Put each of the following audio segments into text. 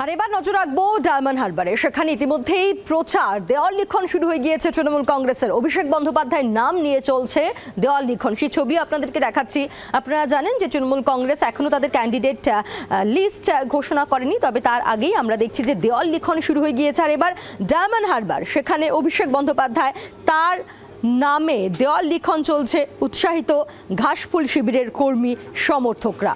আর এবার নজর রাখবো ডায়মন্ড হারবারে। সেখানে ইতিমধ্যেই প্রচার দেওয়াল লিখন শুরু হয়ে গিয়েছে তৃণমূল কংগ্রেসের। অভিষেক বন্দ্যোপাধ্যায়ের নাম নিয়ে চলছে দেওয়াল লিখন। সেই ছবি আপনাদেরকে দেখাচ্ছি। আপনারা জানেন যে তৃণমূল কংগ্রেস এখনো তাদের ক্যান্ডিডেট লিস্ট ঘোষণা করেনি, তবে তার আগেই আমরা দেখছি যে দেওয়াল লিখন শুরু হয়ে গিয়েছে। আর এবার ডায়মন্ড হারবার, সেখানে অভিষেক বন্দ্যোপাধ্যায় তার নামে দেওয়াল লিখন চলছে। উৎসাহিত ঘাসফুল শিবিরের কর্মী সমর্থকরা।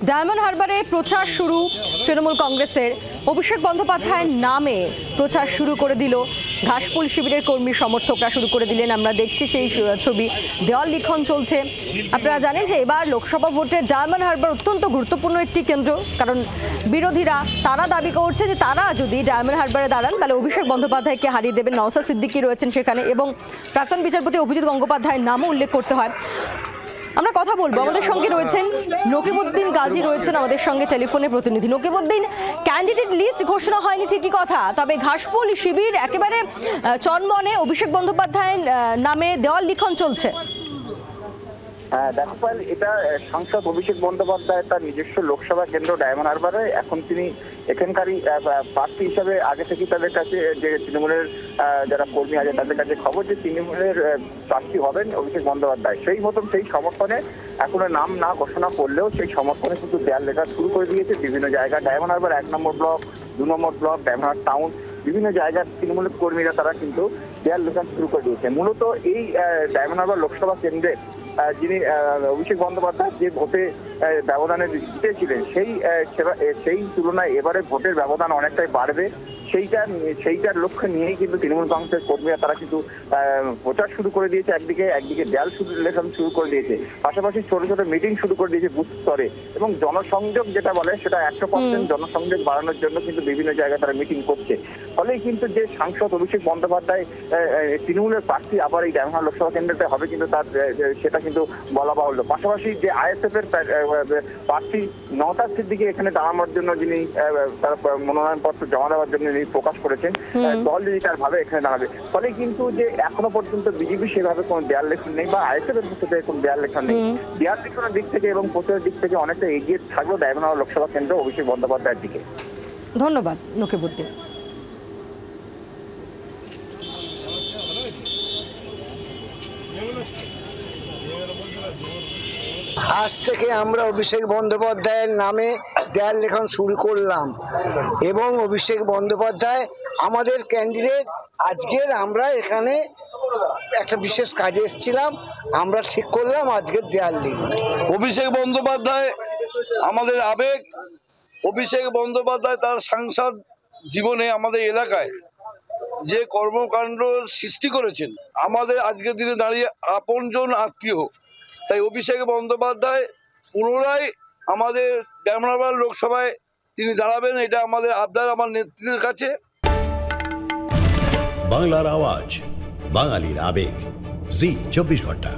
ডায়মন্ড হারবারে প্রচার শুরু তৃণমূল কংগ্রেসের। অভিষেক বন্দ্যোপাধ্যায়ের নামে প্রচার শুরু করে দিল ঘাসফুল শিবিরের কর্মী সমর্থকরা, শুরু করে দিলেন। আমরা দেখছি সেই ছবি, দেওয়াল লিখন চলছে। আপনারা জানেন যে এবার লোকসভা ভোটে ডায়মন্ড হারবার অত্যন্ত গুরুত্বপূর্ণ একটি কেন্দ্র, কারণ বিরোধীরা তারা দাবি করছে যে তারা যদি ডায়মন্ড হারবারে দাঁড়ান তাহলে অভিষেক বন্দ্যোপাধ্যায়কে হারিয়ে দেবেন। নওশাদ সিদ্দিকী রয়েছেন সেখানে এবং প্রাক্তন বিচারপতি অভিজিৎ গঙ্গোপাধ্যায়ের নামও উল্লেখ করতে হয়। আমরা কথা বলবো, আমাদের সঙ্গে রয়েছেন নকিবউদ্দিন গাজী, রয়েছেন আমাদের সঙ্গে টেলিফোনে প্রতিনিধি। নকিবউদ্দিন, ক্যান্ডিডেট লিস্ট ঘোষণা হয়নি ঠিকই কথা, তবে ঘাসফুল শিবির একেবারে চনমনে, অভিষেক বন্দ্যোপাধ্যায়ের নামে দেওয়াল লিখন চলছে। দেখো পাল, এটা সাংসদ অভিষেক বন্দ্যোপাধ্যায় তার নিজস্ব লোকসভা কেন্দ্র ডায়মন্ড হারবারে। এখন তিনি এখানকারই প্রার্থী হিসাবে আগে থেকেই তাদের কাছে, যে তৃণমূলের যারা কর্মী আছে তাদের কাছে খবর যে তৃণমূলের প্রার্থী হবেন অভিষেক বন্দ্যোপাধ্যায়। সেই মতন সেই সমর্থনে এখনো নাম না ঘোষণা করলেও সেই সমর্থনে কিন্তু দেয়াল লেখা শুরু করে দিয়েছে বিভিন্ন জায়গায়। ডায়মন্ড হারবার 1 নম্বর ব্লক, 2 নম্বর ব্লক, ডায়মন্ড হারবার টাউন, বিভিন্ন জায়গার তৃণমূলের কর্মীরা তারা কিন্তু দেয়াল লেখা শুরু করে দিয়েছে। মূলত এই ডায়মন্ড হারবার লোকসভা কেন্দ্রে যিনি অভিষেক বন্দ্যোপাধ্যায় যে ভোটে ব্যবধানে জিতেছিলেন, সেই তুলনায় এবারে ভোটের ব্যবধান অনেকটাই বাড়বে। সেইটার লক্ষ্য নিয়েই কিন্তু তৃণমূল কংগ্রেসের কর্মীরা তারা কিন্তু প্রচার শুরু করে দিয়েছে। একদিকে দেয়াল লেখন শুরু করে দিয়েছে, পাশাপাশি ছোট ছোট মিটিং শুরু করে দিয়েছে বুথ স্তরে, এবং জনসংযোগ যেটা বলে সেটা 100% জনসংযোগ বাড়ানোর জন্য কিন্তু বিভিন্ন জায়গায় তারা মিটিং করছে। ফলে কিন্তু যে সাংসদ অভিষেক বন্দ্যোপাধ্যায় তৃণমূলের প্রার্থী আবার এই ডায়মন্ড লোকসভা কেন্দ্রতে হবে কিন্তু তার সেটা কিন্তু বলা বাহুল্য। পাশাপাশি যে আইএসএফ এর প্রার্থী নওশাদ সিদ্দিকী এখানে দাঁড়ানোর জন্য, যিনি তার মনোনয়নপত্র জমা দেওয়ার জন্য প্রকাশ করেছেন, দল ডিজিটাল ভাবে এখানে দাঁড়াবে। ফলে কিন্তু যে এখনো পর্যন্ত বিজেপি সেভাবে কোনো দেয়াল লেখন নেই বা আইএসএফ এর পক্ষ থেকে কোনো দেয়াল লেখন নেই। দেয়াল লেখনের দিক থেকে এবং প্রচারের দিক থেকে অনেকটা এগিয়ে থাকলো ডায়মন্ড লোকসভা কেন্দ্র অভিষেক বন্দ্যোপাধ্যায়ের দিকে। ধন্যবাদ নকিবউদ্দিন। আজ থেকে আমরা অভিষেক বন্দ্যোপাধ্যায়ের নামে দেয়াল লেখন শুরু করলাম এবং অভিষেক বন্দ্যোপাধ্যায় আমাদের ক্যান্ডিডেট। আজকের আমরা এখানে একটা বিশেষ কাজে এসেছিলাম, আমরা ঠিক করলাম আজকের দেয়াল লিখন। অভিষেক বন্দ্যোপাধ্যায় আমাদের আবেগ। অভিষেক বন্দ্যোপাধ্যায় তার সাংসদ জীবনে আমাদের এলাকায় যে কর্মকাণ্ড সৃষ্টি করেছেন, আমাদের আজকের দিনে দাঁড়িয়ে আপনজন আত্মীয়। তাই অভিষেক বন্দ্যোপাধ্যায় পুনরায় আমাদের ডায়মন্ড হারবার লোকসভায় তিনি দাঁড়াবেন, এটা আমাদের আবদার আমার নেতৃত্বের কাছে। বাংলার আওয়াজ, বাঙালির আবেগ, জি 24 ঘন্টা।